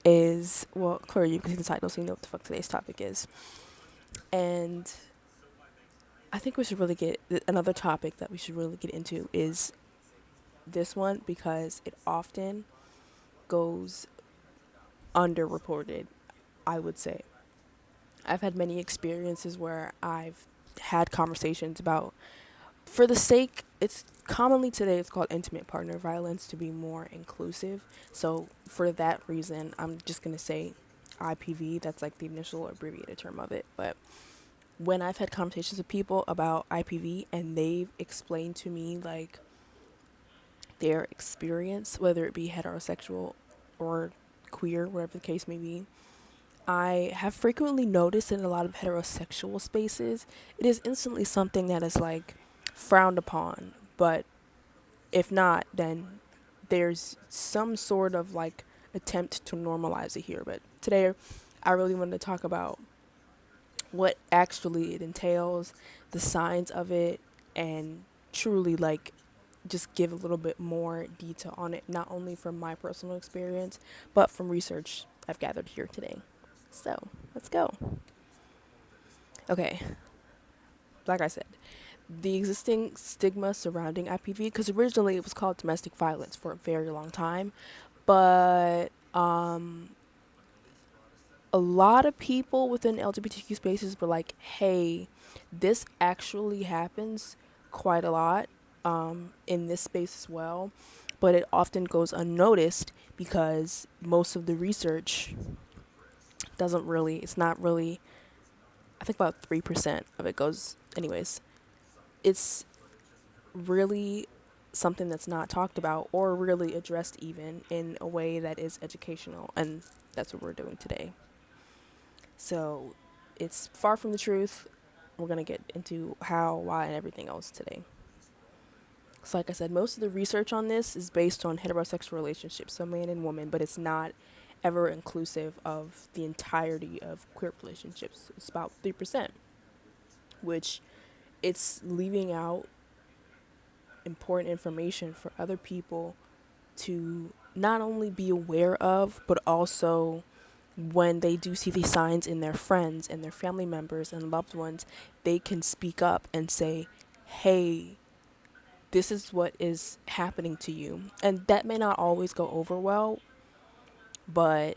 is, well, clearly you can see the title, so you know what the fuck today's topic is. And I think we should really get another topic that we should really get into is this one because it often goes underreported, I would say. I've had many experiences where I've had conversations about, for the sake, it's commonly today it's called intimate partner violence to be more inclusive. So for that reason, I'm just going to say IPV, that's like the initial abbreviated term of it. But when I've had conversations with people about IPV and they've explained to me like their experience, whether it be heterosexual or queer, whatever the case may be, I have frequently noticed in a lot of heterosexual spaces, it is instantly something that is like frowned upon. But if not, then there's some sort of like attempt to normalize it here. But today, I really wanted to talk about what actually it entails, the signs of it, and truly like just give a little bit more detail on it, not only from my personal experience, but from research I've gathered here today. So, let's go. Okay, like I said, the existing stigma surrounding IPV, because originally it was called domestic violence for a very long time, but a lot of people within LGBTQ spaces were like, hey, this actually happens quite a lot in this space as well, but it often goes unnoticed because most of the research doesn't really, it's not really, I think about 3% of it goes, anyways. It's really something that's not talked about or really addressed even in a way that is educational, and that's what we're doing today. So it's far from the truth. We're going to get into how, why, and everything else today. So, like I said, most of the research on this is based on heterosexual relationships, so man and woman, but it's not ever inclusive of the entirety of queer relationships. It's about 3%, which it's leaving out important information for other people to not only be aware of, but also when they do see these signs in their friends and their family members and loved ones, they can speak up and say, hey, this is what is happening to you. And that may not always go over well, but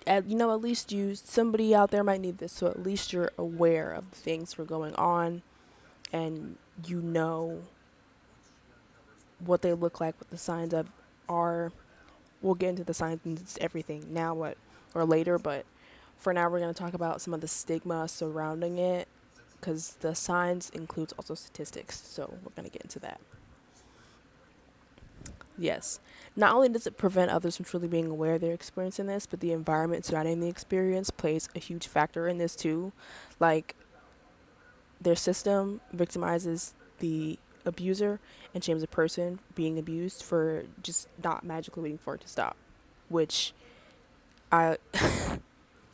at least somebody out there might need this, so at least you're aware of the things that are going on and you know what they look like, what the signs of are. We'll get into the signs and everything now, or later, but for now we're going to talk about some of the stigma surrounding it because the signs includes also statistics, so we're going to get into that. Yes, not only does it prevent others from truly being aware they're experiencing this, but the environment surrounding the experience plays a huge factor in this too. Like, their system victimizes the abuser and shames a person being abused for just not magically waiting for it to stop, which I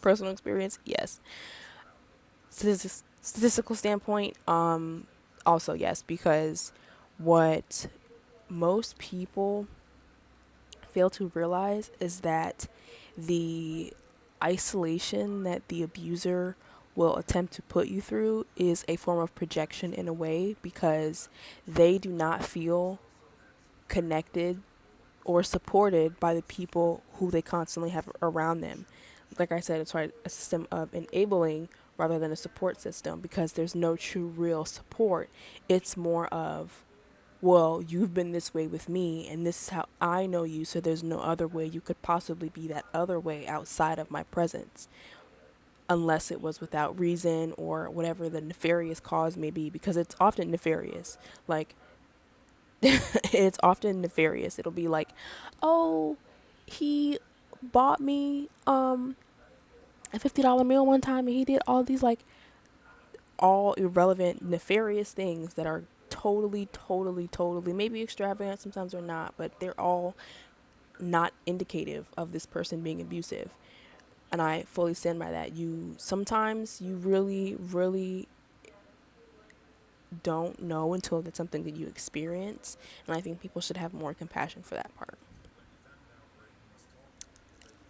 personal experience, yes. Statistical standpoint, also yes, because what most people fail to realize is that the isolation that the abuser will attempt to put you through is a form of projection in a way because they do not feel connected or supported by the people who they constantly have around them. Like I said, it's like a system of enabling rather than a support system because there's no true real support. It's more of, well, you've been this way with me and this is how I know you, so there's no other way you could possibly be that other way outside of my presence, unless it was without reason or whatever the nefarious cause may be, because it's often nefarious. Like, it's often nefarious. It'll be like, oh, he bought me a $50 meal one time and he did all these like all irrelevant nefarious things that are totally maybe extravagant, sometimes they're not, but they're all not indicative of this person being abusive. And I fully stand by that. You really don't know until it's something that you experience, and I think people should have more compassion for that part.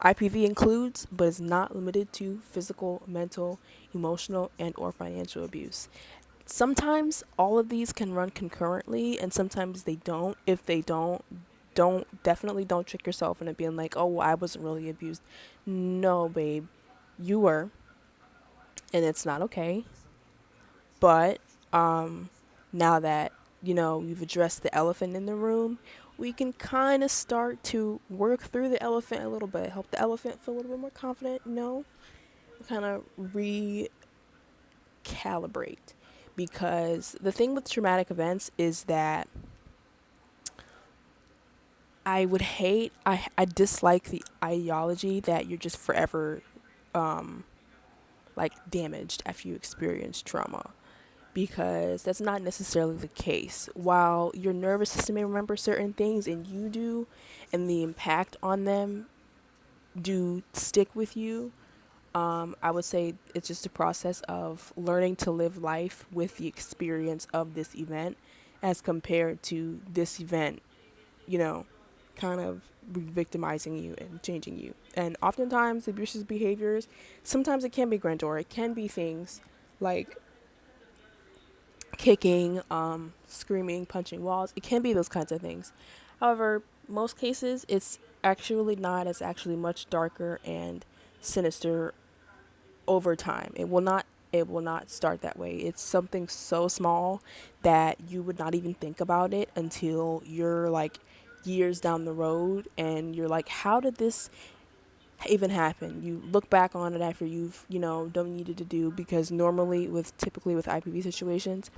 IPV includes, but is not limited to, physical, mental, emotional, and or financial abuse. Sometimes all of these can run concurrently, and sometimes they don't. If they don't definitely don't trick yourself into being like, oh, I wasn't really abused. No, babe, you were, and it's not okay. But now that you've addressed the elephant in the room, we can kind of start to work through the elephant a little bit, help the elephant feel a little bit more confident. Kind of recalibrate, because the thing with traumatic events is that I dislike the ideology that you're just forever like damaged after you experience trauma, because that's not necessarily the case. While your nervous system may remember certain things and you do, and the impact on them do stick with you, I would say it's just a process of learning to live life with the experience of this event as compared to this event, you know, kind of victimizing you and changing you. And oftentimes, abusive behaviors, sometimes it can be grandiose. It can be things like kicking, screaming, punching walls. It can be those kinds of things. However, most cases, it's actually not. It's actually much darker and sinister over time. It will not start that way. It's something so small that you would not even think about it until you're like years down the road and you're like, how did this even happen? You look back on it after you've, done needed to do, because normally typically with IPV situations,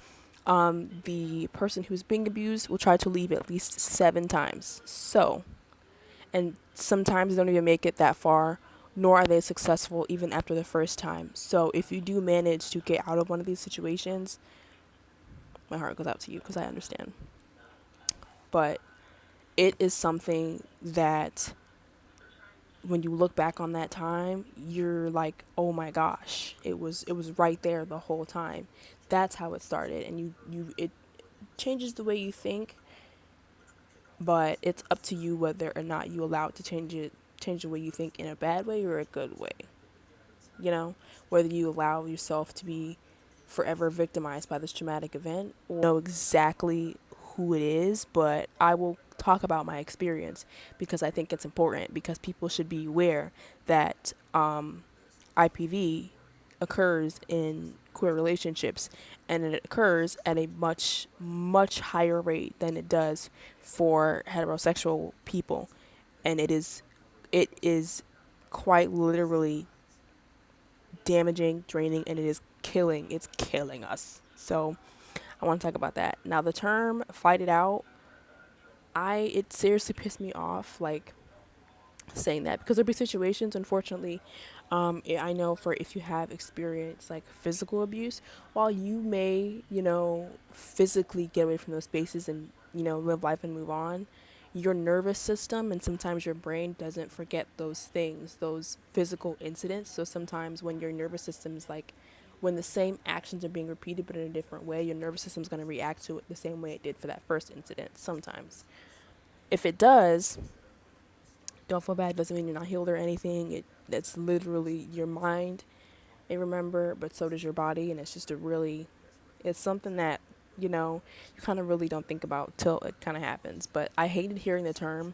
the person who's being abused will try to leave at least 7 times. So, and sometimes they don't even make it that far, nor are they successful even after the first time. So if you do manage to get out of one of these situations, my heart goes out to you because I understand. But it is something that when you look back on that time, you're like, oh my gosh, it was right there the whole time. That's how it started, and it changes the way you think, but it's up to you whether or not you allow it to change the way you think in a bad way or a good way. Whether you allow yourself to be forever victimized by this traumatic event or know exactly who it is, but I will talk about my experience because I think it's important, because people should be aware that IPV occurs in queer relationships, and it occurs at a much much higher rate than it does for heterosexual people, and it is quite literally damaging, draining, and it's killing us. So I want to talk about that. Now the term fight it out, it seriously pissed me off, like, saying that, because there'll be situations, unfortunately, I know, for if you have experienced like physical abuse, while you may, physically get away from those spaces and, live life and move on, your nervous system and sometimes your brain doesn't forget those things, those physical incidents. So sometimes when your nervous system is like, when the same actions are being repeated but in a different way, your nervous system is going to react to it the same way it did for that first incident sometimes. If it does, don't feel bad. It doesn't mean you're not healed or anything. That's literally your mind may remember, but so does your body, and it's just it's something that you kind of really don't think about till it kind of happens. But I hated hearing the term,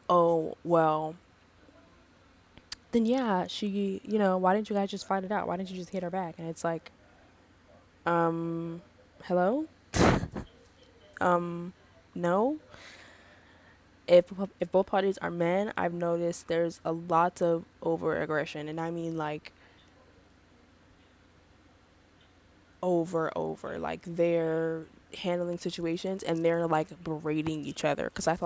oh well, then yeah, she, why didn't you guys just fight it out? Why didn't you just hit her back? And it's like, hello, no. If both parties are men, I've noticed there's a lot of over aggression, and I mean like over, like they're handling situations and they're like berating each other, because I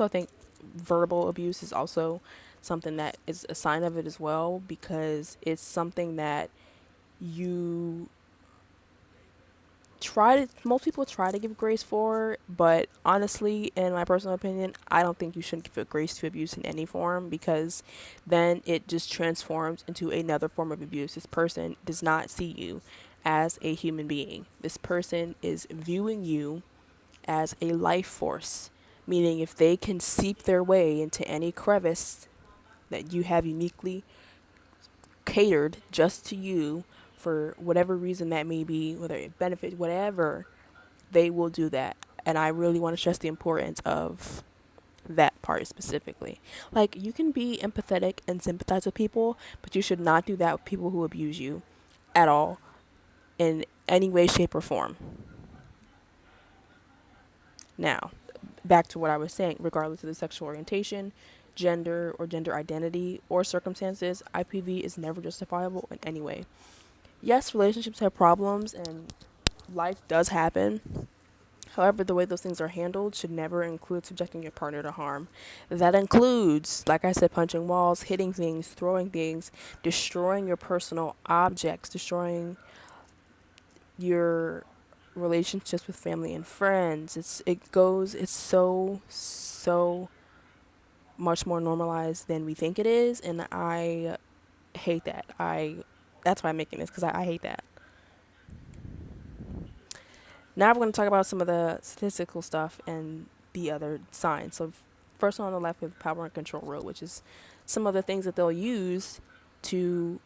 think verbal abuse is also something that is a sign of it as well, because it's something that you most people try to give grace for, but honestly, in my personal opinion, I don't think you shouldn't give grace to abuse in any form, because then it just transforms into another form of abuse. This person does not see you as a human being. This person is viewing you as a life force, meaning if they can seep their way into any crevice that you have uniquely catered just to you for whatever reason that may be, whether it benefits, whatever, they will do that. And I really want to stress the importance of that part specifically. Like, you can be empathetic and sympathize with people, but you should not do that with people who abuse you at all in any way, shape, or form. Now, back to what I was saying, regardless of the sexual orientation, gender, or gender identity, or circumstances, IPV is never justifiable in any way. Yes, relationships have problems and life does happen. However, the way those things are handled should never include subjecting your partner to harm. That includes, like I said, punching walls, hitting things, throwing things, destroying your personal objects, destroying your relationships with family and friends. It's so much more normalized than we think it is, and I hate that. That's why I'm making this, because I hate that. Now we're going to talk about some of the statistical stuff and the other signs. So first on the left, we have power and control rule, which is some of the things that they'll use to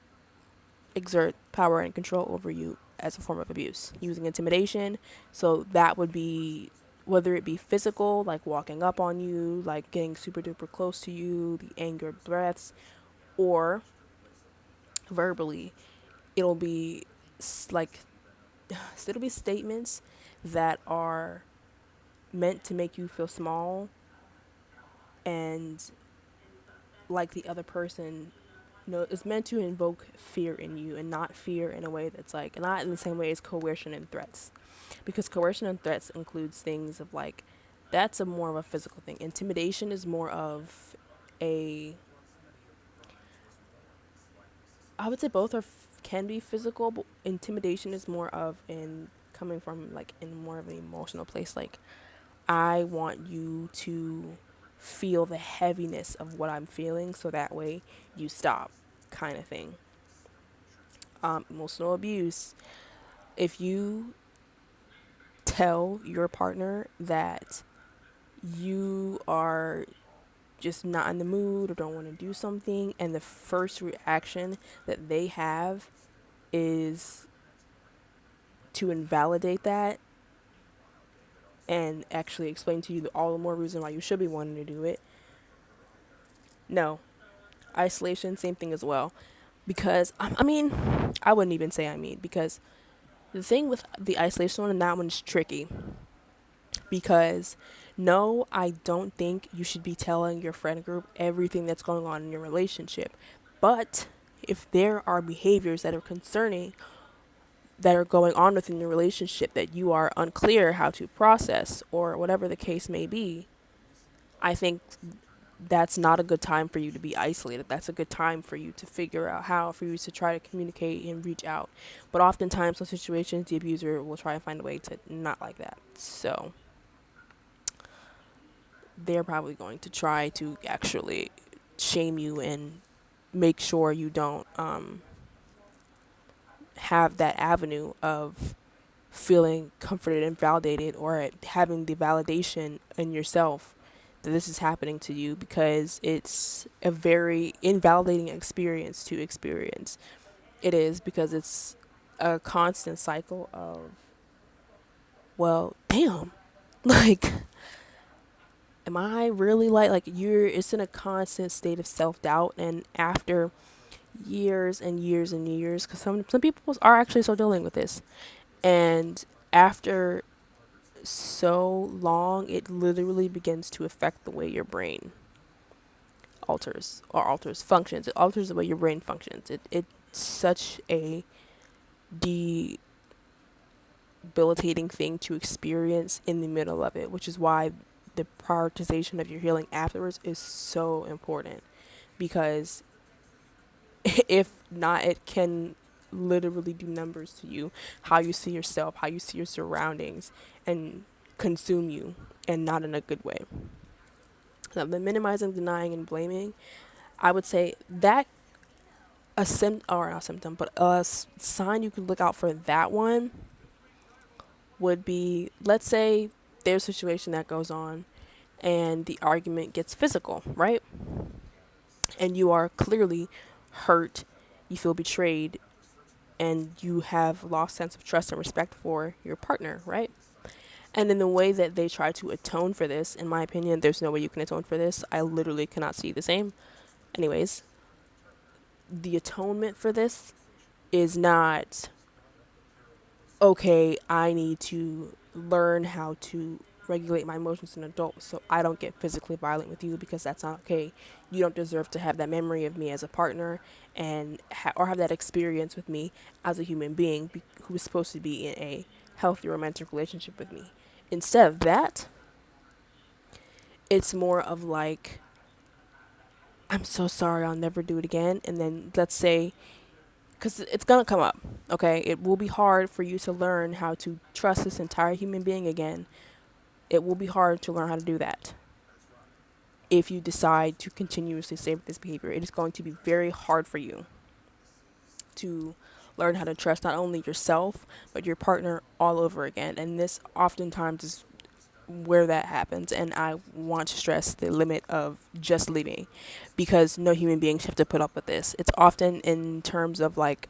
exert power and control over you as a form of abuse. Using intimidation, so that would be whether it be physical, like walking up on you, like getting super duper close to you, the angered breaths, or verbally, it'll be like it'll be statements that are meant to make you feel small and like the other person. No, it's meant to invoke fear in you, and not fear in a way that's like, not in the same way as coercion and threats, because coercion and threats includes things of like, that's a more of a physical thing. Intimidation is more of a, I would say both are can be physical, but intimidation is more of in coming from like in more of an emotional place. Like, I want you to feel the heaviness of what I'm feeling, so that way you stop, kind of thing. Emotional abuse. If you tell your partner that you are just not in the mood or don't want to do something, and the first reaction that they have is to invalidate that and actually explain to you all the more reason why you should be wanting to do it. No. Isolation, same thing as well. Because, I mean, I wouldn't even say because the thing with the isolation one, and that one's tricky. Because, no, I don't think you should be telling your friend group everything that's going on in your relationship. But if there are behaviors that are concerning, that are going on within your relationship that you are unclear how to process, or whatever the case may be, I think that's not a good time for you to be isolated. That's a good time for you to figure out how for you to try to communicate and reach out. But oftentimes in situations, the abuser will try and find a way to not like that. So they're probably going to try to actually shame you and make sure you don't have that avenue of feeling comforted and validated, or having the validation in yourself that this is happening to you, because it's a very invalidating experience to experience. It is, because it's a constant cycle of, well, damn, like, am I really like you're, it's in a constant state of self-doubt. And after years and years and years, because some people are actually still dealing with this, and after so long, it literally begins to affect the way your brain alters functions. It alters the way your brain functions. It's such a debilitating thing to experience in the middle of it, which is why the prioritization of your healing afterwards is so important. Because if not, it can literally do numbers to you, how you see yourself, how you see your surroundings, and consume you, and not in a good way. Now, the minimizing, denying, and blaming, I would say that or not symptom, but a sign you could look out for that one would be, let's say there's a situation that goes on and the argument gets physical, right? and you are clearly hurt, you feel betrayed, and you have lost sense of trust and respect for your partner, right? And in the way that they try to atone for this, in my opinion, there's no way you can atone for this. I literally cannot see the same. Anyways, the atonement for this is not, okay, I need to learn how to regulate my emotions as an adult so I don't get physically violent with you, because that's not okay. You don't deserve to have that memory of me as a partner, and or have that experience with me as a human being who is supposed to be in a healthy romantic relationship with me. Instead of that, it's more of like, I'm so sorry, I'll never do it again. And then let's say, because it's going to come up, okay? It will be hard for you to learn how to trust this entire human being again. It will be hard to learn how to do that if you decide to continuously stay with this behavior. It is going to be very hard for you to learn how to trust not only yourself, but your partner all over again. And this oftentimes is where that happens. And I want to stress the limit of just leaving, because no human being should have to put up with this. It's often in terms of like,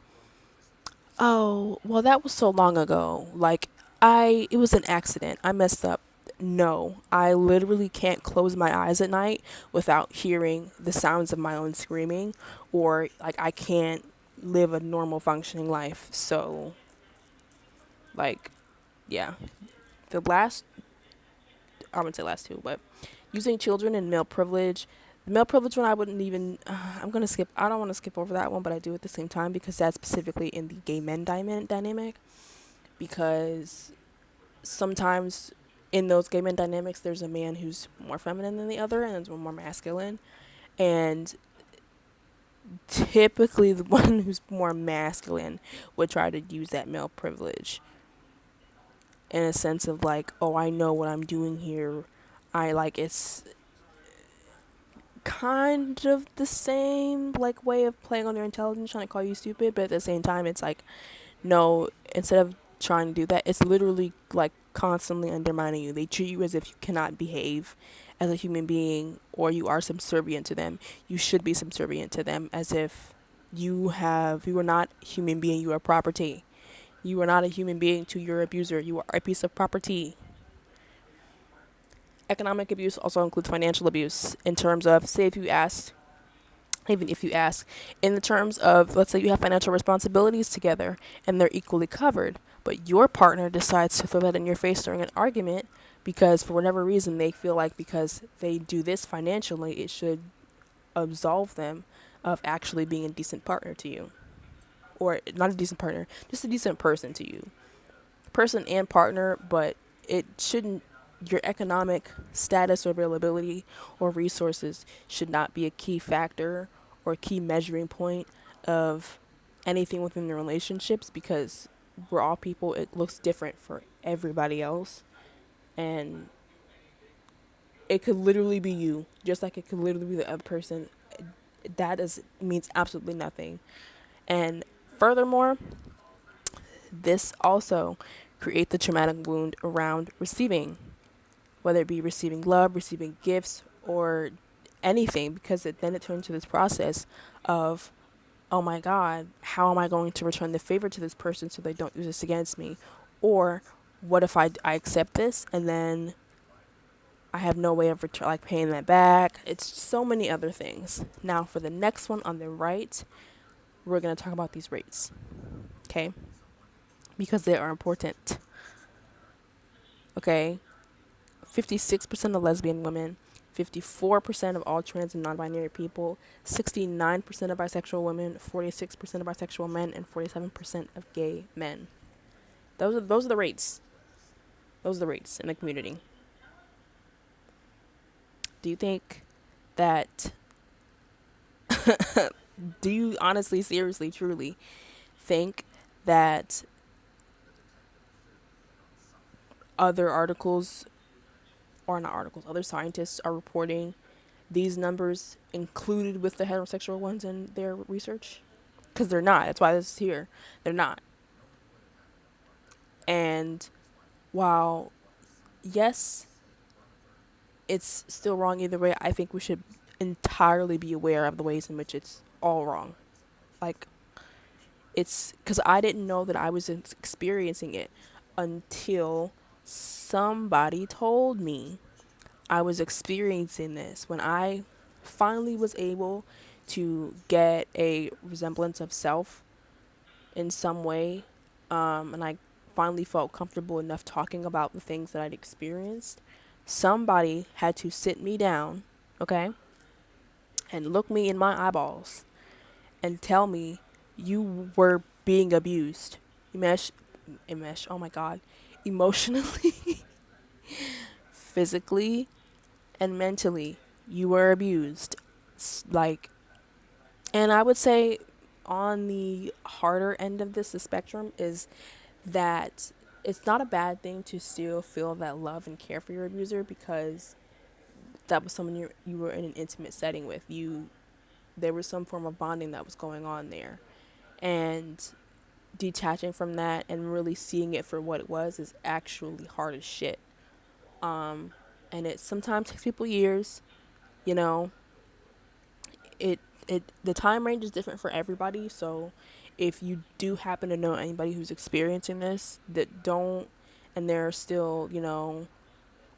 oh, well, that was so long ago. Like, it was an accident. I messed up. No, I literally can't close my eyes at night without hearing the sounds of my own screaming, or like I can't live a normal functioning life. So, like, yeah. The last, I wouldn't say last two, but using children and male privilege. The male privilege one, I wouldn't even, I'm going to skip, I don't want to skip over that one, but I do at the same time, because that's specifically in the gay men dynamic. Because sometimes in those gay men dynamics, there's a man who's more feminine than the other, and there's one more masculine. And typically, the one who's more masculine would try to use that male privilege in a sense of like, oh, I know what I'm doing here. I like, it's kind of the same like way of playing on their intelligence, trying to call you stupid, but at the same time, it's like, no, instead of trying to do that, it's literally like constantly undermining you. They treat you as if you cannot behave as a human being, or you are subservient to them. You should be subservient to them, as if you are not a human being, you are property. You are not a human being to your abuser. You are a piece of property. Economic abuse also includes financial abuse, in terms of, say, even if you ask, in the terms of, let's say you have financial responsibilities together and they're equally covered, but your partner decides to throw that in your face during an argument because for whatever reason they feel like, because they do this financially, it should absolve them of actually being a decent partner to you. Or not a decent partner, just a decent person to you. Person and partner, but it shouldn't, your economic status or availability or resources should not be a key factor or key measuring point of anything within the relationships, because we're all people. It looks different for everybody else, and it could literally be you, just like it could literally be the other person. Means absolutely nothing. And furthermore, this also creates the traumatic wound around receiving, whether it be receiving love, receiving gifts, or anything, because then it turns to this process of, oh my God, how am I going to return the favor to this person so they don't use this against me? Or what if I accept this and then I have no way of paying that back? It's so many other things. Now, for the next one on the right, we're going to talk about these rates, okay? Because they are important, okay? 56% of lesbian women, 54% of all trans and non-binary people, 69% of bisexual women, 46% of bisexual men, and 47% of gay men. Those are the rates. Those are the rates in the community. Do you think that do you honestly, seriously, truly think that other articles, or not articles, other scientists are reporting these numbers included with the heterosexual ones in their research? Because they're not. That's why this is here. They're not. And while, yes, it's still wrong either way, I think we should entirely be aware of the ways in which it's all wrong. Like, it's because I didn't know that I was experiencing it until somebody told me I was experiencing this. When I finally was able to get a resemblance of self in some way, and I finally felt comfortable enough talking about the things that I'd experienced, somebody had to sit me down, okay, and look me in my eyeballs and tell me you were being abused. Oh my God, emotionally, physically, and mentally, you were abused. Like, and I would say on the harder end of this, the spectrum, is that it's not a bad thing to still feel that love and care for your abuser, because that was someone you were in an intimate setting with. There was some form of bonding that was going on there, and detaching from that and really seeing it for what it was is actually hard as shit. And it sometimes takes people years, you know. It the time range is different for everybody, so if you do happen to know anybody who's experiencing this, that don't, and they're still,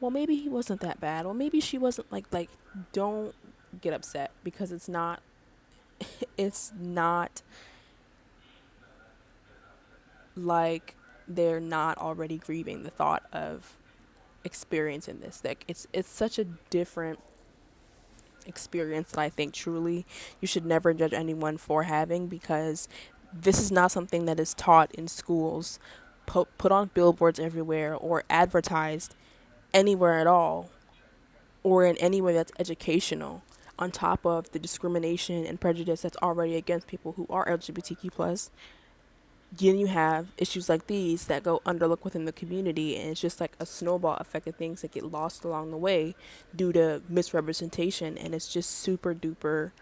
well, maybe he wasn't that bad, or maybe she wasn't, like, don't get upset, because it's not like they're not already grieving the thought of experiencing this. Like, it's such a different experience that I think truly you should never judge anyone for having, because this is not something that is taught in schools, put on billboards everywhere, or advertised anywhere at all, or in any way that's educational, on top of the discrimination and prejudice that's already against people who are LGBTQ plus. Then you have issues like these that go underlooked within the community, and it's just like a snowball effect of things that get lost along the way due to misrepresentation. And it's just super duper,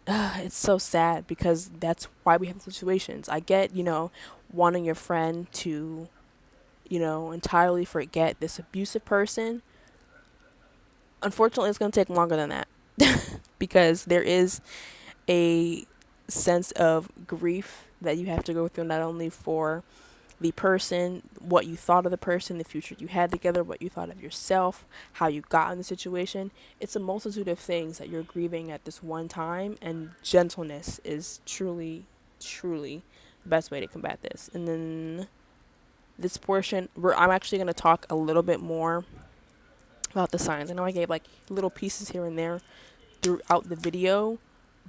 it's so sad, because that's why we have situations. I get, wanting your friend to, entirely forget this abusive person. Unfortunately, it's going to take longer than that, because there is a sense of grief that you have to go through, not only for the person, what you thought of the person, the future you had together, what you thought of yourself, how you got in the situation. It's a multitude of things that you're grieving at this one time, and gentleness is truly, truly the best way to combat this. And then this portion, I'm actually going to talk a little bit more about the signs. I know I gave like little pieces here and there throughout the video,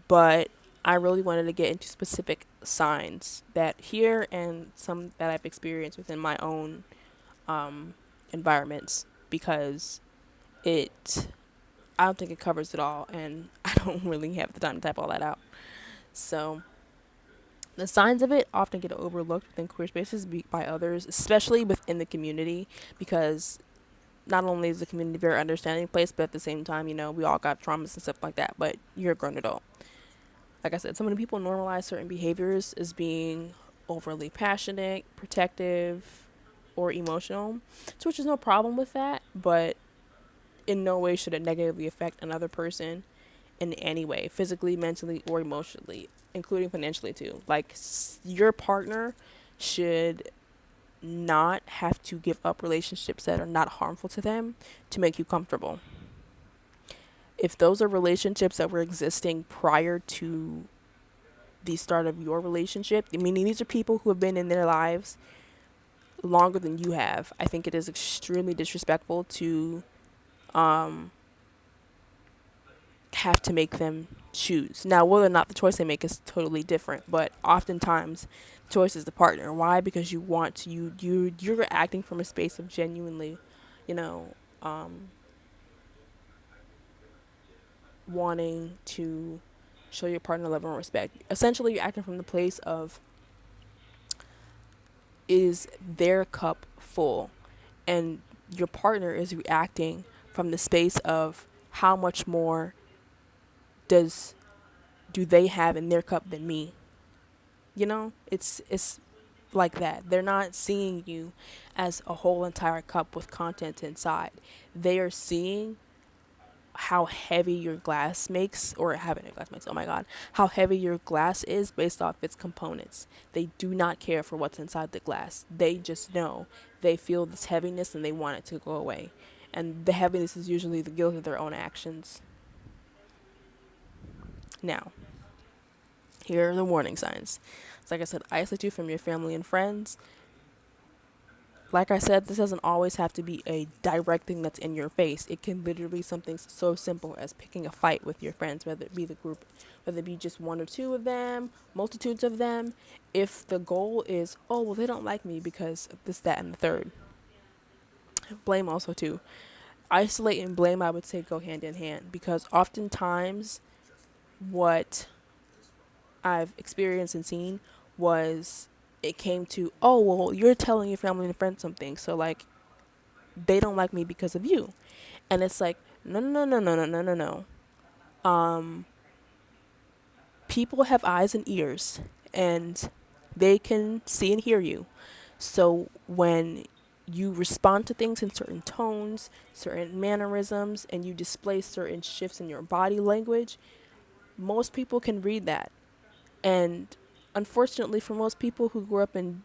but I really wanted to get into specific signs that here, and some that I've experienced within my own environments, because it I don't think it covers it all, and I don't really have the time to type all that out. So the signs of it often get overlooked within queer spaces by others, especially within the community, because not only is the community a very understanding place, but at the same time, we all got traumas and stuff like that, but you're a grown adult. Like I said, so many people normalize certain behaviors as being overly passionate, protective, or emotional, so which is no problem with that, but in no way should it negatively affect another person in any way, physically, mentally, or emotionally, including financially too. Like, your partner should not have to give up relationships that are not harmful to them to make you comfortable. If those are relationships that were existing prior to the start of your relationship, I mean, these are people who have been in their lives longer than you have. I think it is extremely disrespectful to have to make them choose. Now, whether or not the choice they make is totally different, but oftentimes choice is the partner. Why? Because you want to, you're acting from a space of genuinely, you know, wanting to show your partner love and respect. Essentially, you're acting from the place of, is their cup full? And your partner is reacting from the space of, how much more does do they have in their cup than me? It's like that. They're not seeing you as a whole entire cup with content inside. They are seeing how heavy your glass makes, or having a glass makes, oh my god, how heavy your glass is based off its components. They do not care for what's inside the glass. They just know. They feel this heaviness and they want it to go away. And the heaviness is usually the guilt of their own actions. Now, here are the warning signs. So like I said, isolate you from your family and friends. Like I said, this doesn't always have to be a direct thing that's in your face. It can literally be something so simple as picking a fight with your friends, whether it be the group, whether it be just one or two of them, multitudes of them. If the goal is, oh, well, they don't like me because of this, that, and the third. Blame also too. Isolate and blame, I would say, go hand in hand, because oftentimes what I've experienced and seen was it came to, oh, well, you're telling your family and friends something, so like they don't like me because of you. And it's like, no, no, no, no, no, no, no, no. People have eyes and ears, and they can see and hear you. So when you respond to things in certain tones, certain mannerisms, and you display certain shifts in your body language, most people can read that. And unfortunately, for most people who grew up in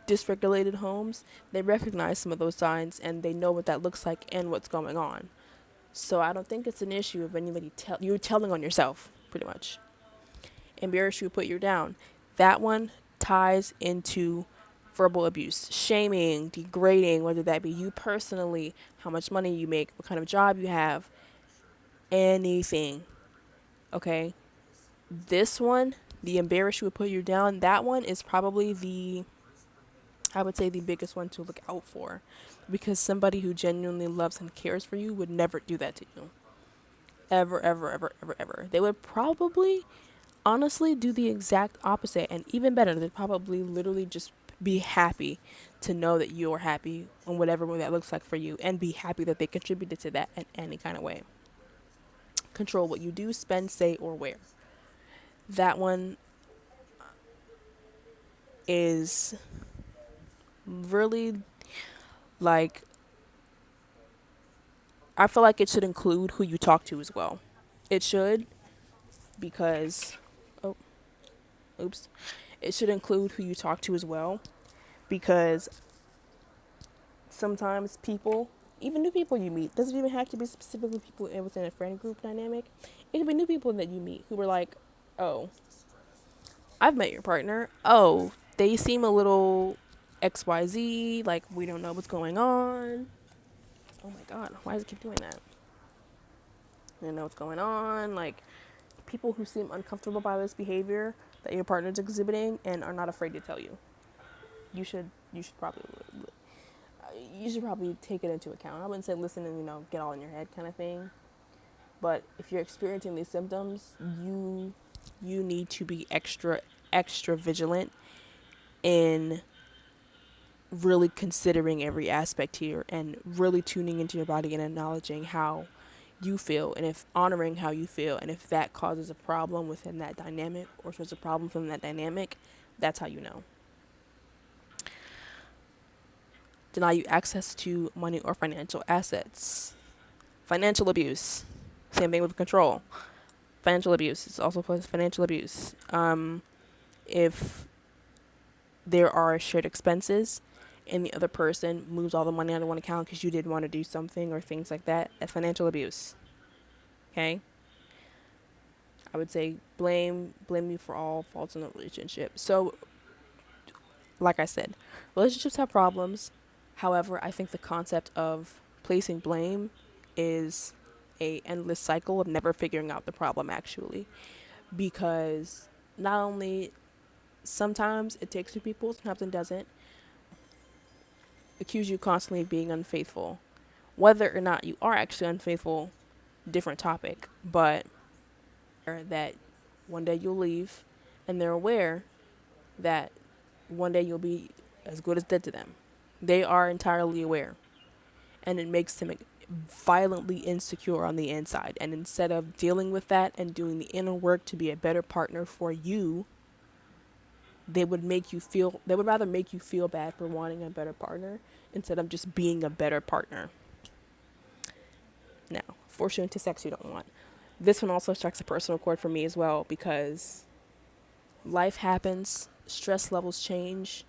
dysregulated homes, they recognize some of those signs and they know what that looks like and what's going on. So I don't think it's an issue of anybody you're telling on yourself, pretty much. Embarrass you, put you down. That one ties into verbal abuse, shaming, degrading, whether that be you personally, how much money you make, what kind of job you have, anything. Okay? This one, the embarrass you, put you down, that one is probably I would say the biggest one to look out for, because somebody who genuinely loves and cares for you would never do that to you. Ever, ever, ever, ever, ever. They would probably honestly do the exact opposite, and even better, they'd probably literally just be happy to know that you're happy in whatever way that looks like for you, and be happy that they contributed to that in any kind of way. Control what you do, spend, say, or wear. That one is really like, I feel like it should include who you talk to as well. It should, because, oh, oops. It should include who you talk to as well, because sometimes people, even new people you meet, doesn't even have to be specifically people within a friend group dynamic. It could be new people that you meet who were like, oh, I've met your partner. Oh, they seem a little XYZ, like we don't know what's going on. Oh my god, why does it keep doing that? We don't know what's going on. Like, people who seem uncomfortable by this behavior that your partner's exhibiting and are not afraid to tell you. You should probably take it into account. I wouldn't say listen and get all in your head kind of thing, but if you're experiencing these symptoms, you need to be extra vigilant in really considering every aspect here, and really tuning into your body and acknowledging how you feel, and if honoring how you feel, and if that causes a problem within that dynamic, or if there's a problem from that dynamic, that's how you know. Deny you access to money or financial assets. Financial abuse. Same thing with control. Financial abuse is also financial abuse. If there are shared expenses and the other person moves all the money out of one account because you didn't want to do something or things like that, that's financial abuse. Okay? I would say blame you for all faults in the relationship. So, like I said, relationships have problems. However, I think the concept of placing blame is a endless cycle of never figuring out the problem actually, because not only sometimes it takes two people, sometimes it doesn't. Accuse you constantly of being unfaithful. Whether or not you are actually unfaithful, different topic, but that one day you'll leave, and they're aware that one day you'll be as good as dead to them. They are entirely aware, and it makes them violently insecure on the inside. And instead of dealing with that and doing the inner work to be a better partner for you, they would rather make you feel bad for wanting a better partner instead of just being a better partner. Now, force you into sex you don't want. This one also strikes a personal chord for me as well because life happens, stress levels change,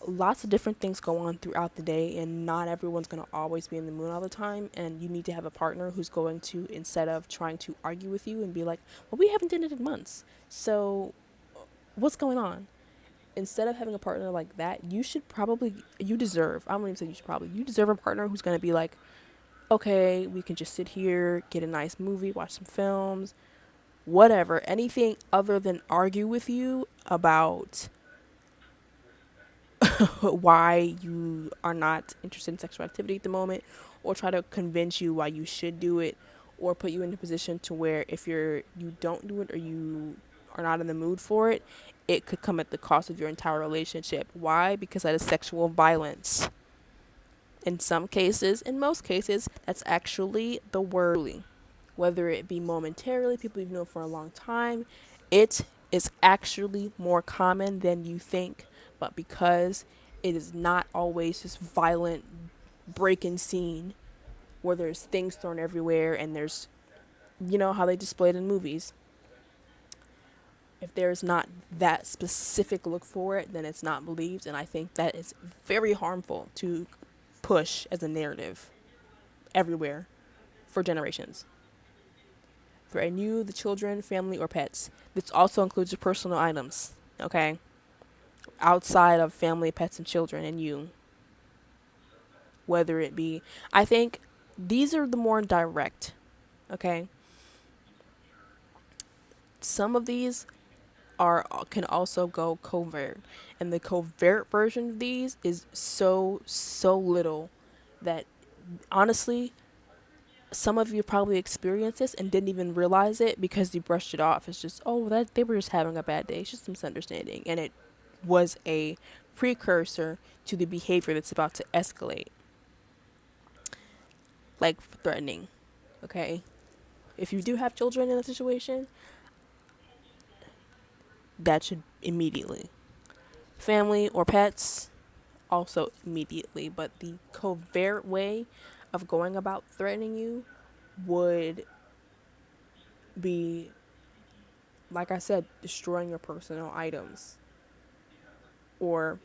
lots of different things go on throughout the day, and not everyone's going to always be in the mood all the time. And you need to have a partner who's going to, instead of trying to argue with you and be like, well, we haven't done it in months, so what's going on? Instead of having a partner like that, you should probably, you deserve, I won't even say you should probably, you deserve a partner who's going to be like, okay, we can just sit here, get a nice movie, watch some films, whatever, anything other than argue with you about why you are not interested in sexual activity at the moment, or try to convince you why you should do it, or put you in a position to where if you don't do it or you are not in the mood for it, it could come at the cost of your entire relationship. Why? Because that is sexual violence. In some cases, in most cases, that's actually the word. Whether it be momentarily, people you've known for a long time, it is actually more common than you think. But because it is not always this violent break-in scene where there's things thrown everywhere and there's, you know, how they display it in movies. If there's not that specific look for it, then it's not believed. And I think that is very harmful to push as a narrative everywhere for generations. For you, the children, family, or pets. This also includes your personal items, okay? Outside of family, pets, and children, and you. Whether it be, I think these are the more direct, okay? Some of these can also go covert. And the covert version of these is so little that honestly, some of you probably experienced this and didn't even realize it because you brushed it off. It's just, oh, that they were just having a bad day. It's just a misunderstanding. And it was a precursor to the behavior that's about to escalate. Like threatening. Okay? If you do have children in a situation, that should immediately. Family or pets, also immediately. But the covert way of going about threatening you would be, like I said, destroying your personal items. Or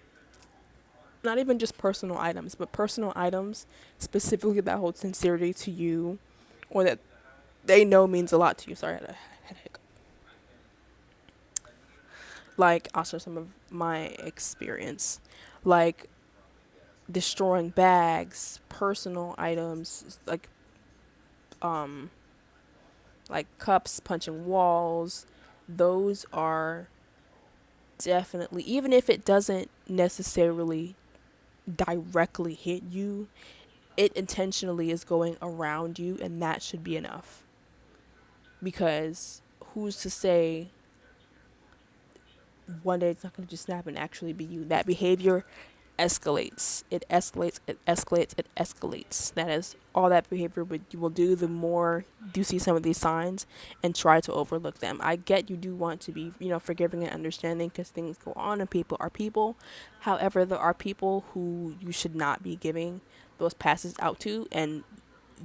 not even just personal items, but personal items specifically that hold sincerity to you or that they know means a lot to you. Sorry, I had a hiccup. Like, I'll share some of my experience. Like, destroying bags, personal items, like cups, punching walls. Those are definitely, even if it doesn't necessarily directly hit you, it intentionally is going around you, and that should be enough. Because who's to say one day it's not going to just snap and actually be you? That behavior escalates. It escalates. It escalates. It escalates. That is all that behavior you will do. The more you see some of these signs and try to overlook them. I get you do want to be, forgiving and understanding because things go on and people are people. However, there are people who you should not be giving those passes out to, and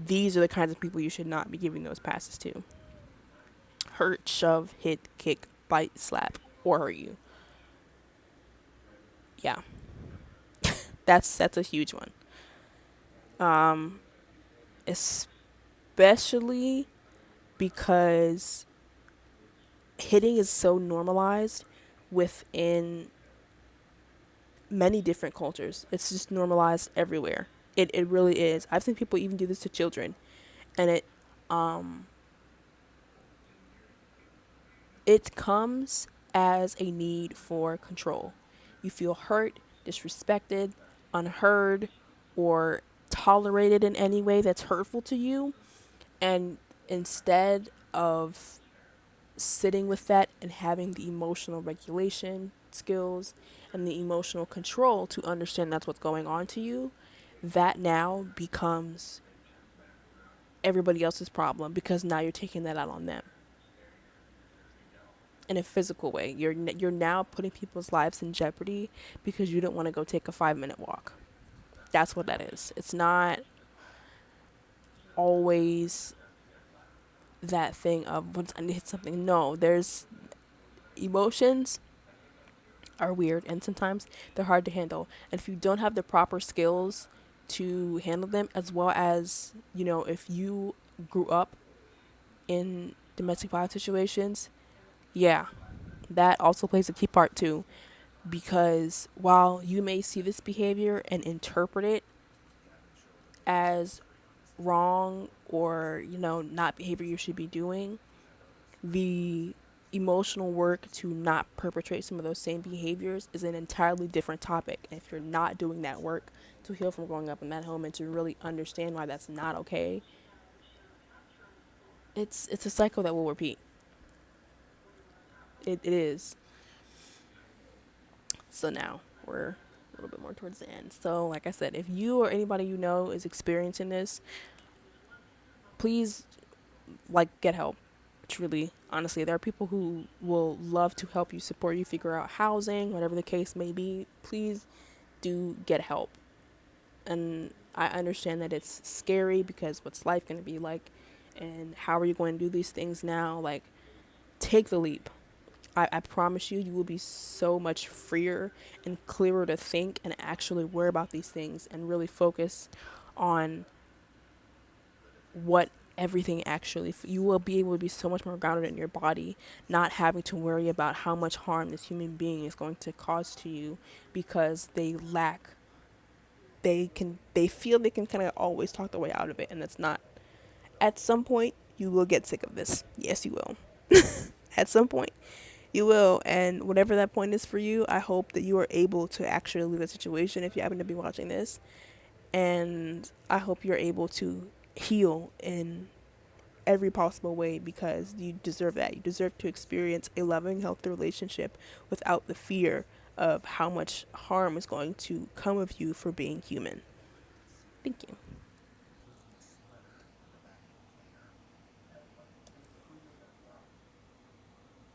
these are the kinds of people you should not be giving those passes to. Hurt, shove, hit, kick, bite, slap, or hurt you. Yeah, that's a huge one. Especially because hitting is so normalized within many different cultures. It's just normalized everywhere. It really is. I've seen people even do this to children, and it comes as a need for control. You feel hurt, disrespected, unheard, or tolerated in any way that's hurtful to you, and instead of sitting with that and having the emotional regulation skills and the emotional control to understand that's what's going on to you, that now becomes everybody else's problem because now you're taking that out on them in a physical way. You're now putting people's lives in jeopardy because you don't want to go take a 5-minute walk. That's what that is. It's not always that thing of once I hit something. No, there's emotions are weird and sometimes they're hard to handle. And if you don't have the proper skills to handle them, as well as, if you grew up in domestic violence situations, yeah, that also plays a key part too. Because while you may see this behavior and interpret it as wrong or, not behavior you should be doing, the emotional work to not perpetrate some of those same behaviors is an entirely different topic. And if you're not doing that work to heal from growing up in that home and to really understand why that's not okay, it's a cycle that will repeat. It is. So now we're a little bit more towards the end. So like I said, if you or anybody you know is experiencing this, please get help. Truly, honestly, there are people who will love to help you, support you, figure out housing, whatever the case may be. Please do get help. And I understand that it's scary because what's life going to be like, and how are you going to do these things now? Like, take the leap. I promise you, you will be so much freer and clearer to think and actually worry about these things and really focus on what everything actually, you will be able to be so much more grounded in your body, not having to worry about how much harm this human being is going to cause to you because they feel they can kind of always talk their way out of it, and that's not. At some point you will get sick of this. Yes, you will. At some point you will, and whatever that point is for you, I hope that you are able to actually leave the situation if you happen to be watching this, and I hope you're able to heal in every possible way because you deserve that. You deserve to experience a loving, healthy relationship without the fear of how much harm is going to come of you for being human. Thank you.